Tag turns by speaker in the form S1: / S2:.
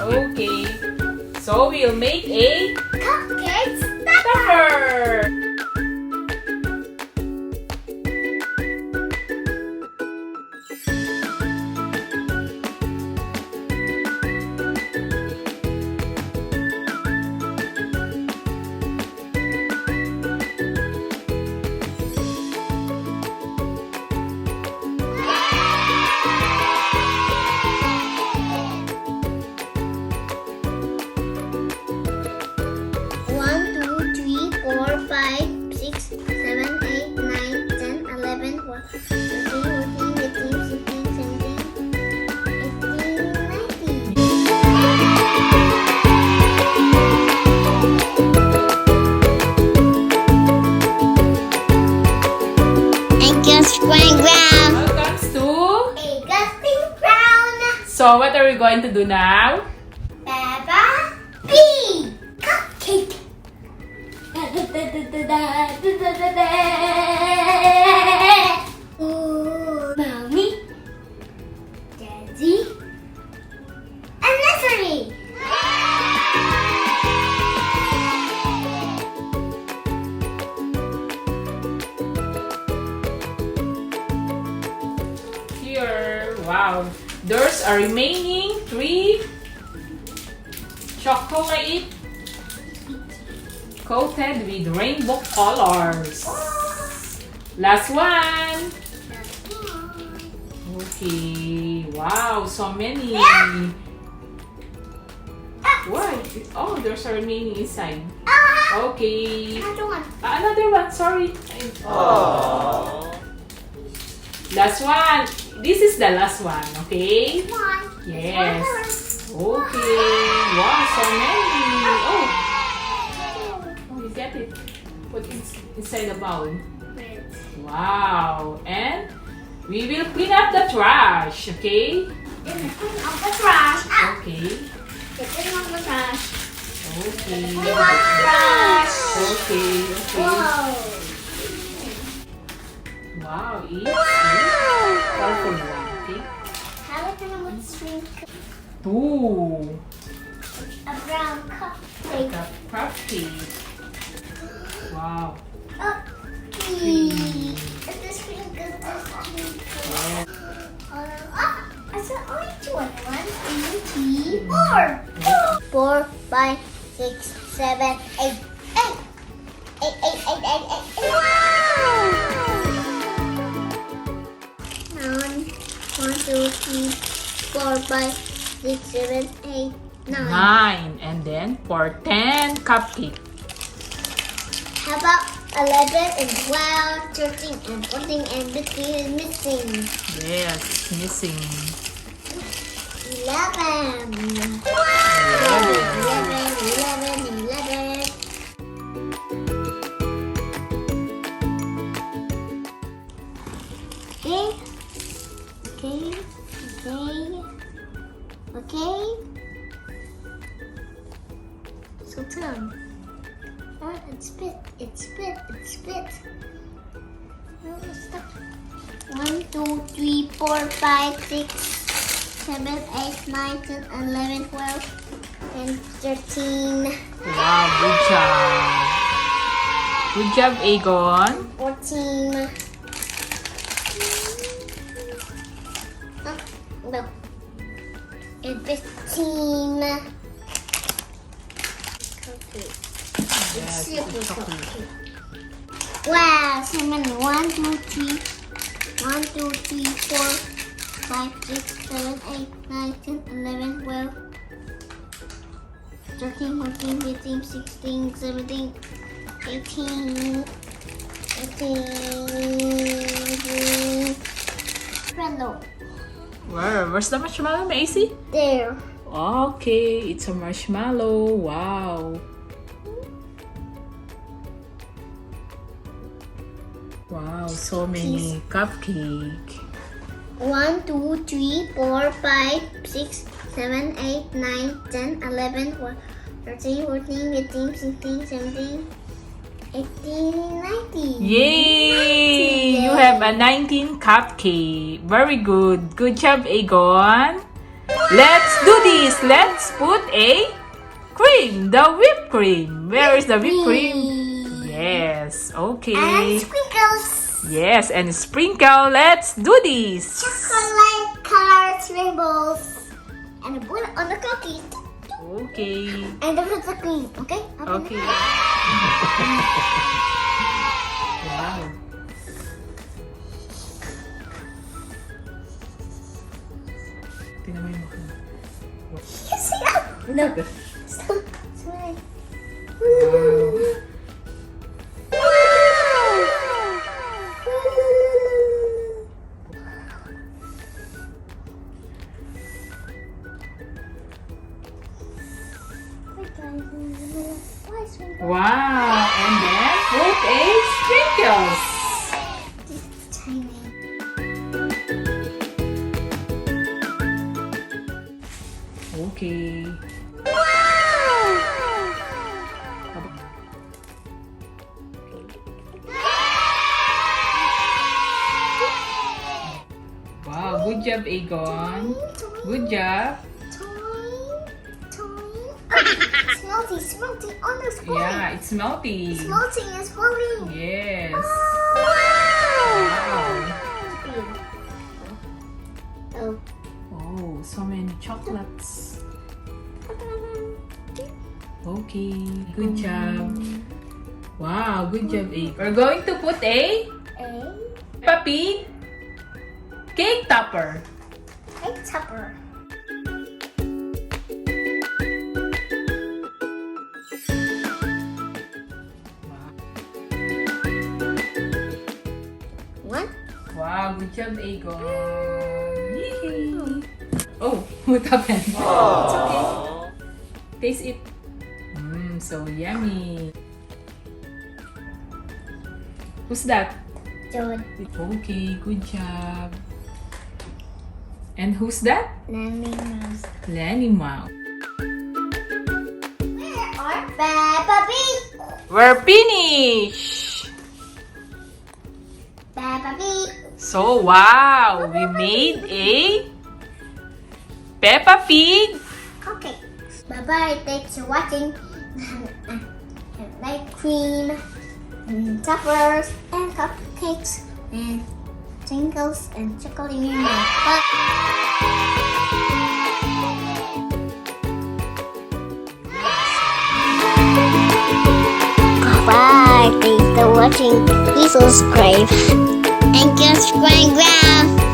S1: Okay. So we'll make a
S2: Cupcake
S1: stuffer. Welcome to
S2: Aegon's Crown.
S1: So what are we going to do now?
S2: Peppa Pig cupcake. Mommy, Daddy, and nursery.
S1: Here, wow. There's a remaining 3 chocolate coated with rainbow colors. Last one. Okay. Wow, so many. What? Oh, there's a remaining inside. Okay.
S2: Another one.
S1: Another one, sorry. Last one. This is the last one, okay?
S2: One.
S1: Yes. Okay. Wow, so many. Oh, you get it. Put it inside the bowl. Wow. And we will clean up the trash, okay?
S2: Clean up the trash.
S1: Okay.
S2: Clean up the trash.
S1: Okay.
S2: Clean up the trash.
S1: Okay.
S2: Whoa.
S1: Wow, it's colorful one, okay?
S2: How are we gonna drink
S1: 2
S2: a brown cupcake?
S1: cup cupcake. Wow.
S2: Okay. Is this pretty good?
S1: Yeah.
S2: I said only 2 on 1, 2, 3, 4. 4, 5, 6, 7, 8. 8. Wow! 1, 2, 3, 4, 5, 6, 7, 8, 9.
S1: 9. And then for 10 cupcake.
S2: How about 11 and 12, 13 and 14 and 15 is missing?
S1: Yes, missing.
S2: 11.
S1: Wow.
S2: 11. Okay. So turn. Oh, it spit. No, stop. 1, 2, 3, 4, 5, 6, 7, 8, 9, 10, 11, 12, and 13.
S1: Wow, good job. Good job, Aegon.
S2: 14. No. And 15. Okay.
S1: Yes,
S2: Super
S1: chocolate.
S2: cupcake. Wow, so many. 1, 2, 3. 1, 2, 3, 4, 5, 6, 7, 8, 9, 10, 11, 12, 13, 14, 15, 16, 17, 18, 18. Marshmallow.
S1: Where's the marshmallow, Macy?
S2: There.
S1: Okay, it's a marshmallow. Wow. Wow, so many cupcake.
S2: 1, 2, 3, 4, 5, 6, 7, 8, 9, 10, 11, 12, 13, 14, 15, 16, 17, 18, 19.
S1: Yay! You have a 19 cupcake. Very good. Good job, Aegon. Let's do this. Let's put a cream. The whipped cream. Where is the whipped cream? Yes. Okay.
S2: And sprinkles.
S1: Yes, and sprinkle. Let's do this.
S2: Chocolate colored rainbows. And put it on the cookie.
S1: Okay.
S2: And then put the cream. Okay? Open
S1: Okay.
S2: it.
S1: Wow. Tingnan mo yung mukha.
S2: Yes, yeah. No. Stop. Smile.
S1: Wow. Wow. And then put a sprinkles.
S2: This is tiny.
S1: Okay. Wow, good job, Aegon. Good job.
S2: Smelty, smelty on the spoon.
S1: Yeah, it's melty.
S2: Smelting is falling.
S1: Yes.
S2: Wow. Oh.
S1: Oh, so many chocolates. Okay, good job. Wow, good job, Aegon. We're going to put a Peppa Pig cake topper.
S2: Egg topper. One.
S1: Wow, good job, Aegon. Yay. Oh, what happened? It's okay. Taste it. So yummy. Who's that?
S2: John.
S1: Okay, good job. And who's that?
S2: Nanny Mouse.
S1: Lenny Mouse.
S2: Where are Peppa Pig?
S1: We're finished.
S2: Peppa Pig.
S1: So wow, we made a Peppa Pig.
S2: Okay. Bye bye. Thanks for watching. Like cream, and toppers, and cupcakes, and sprinkles, and chocolate. Bye. Thanks for watching. Please subscribe. And just subscribe.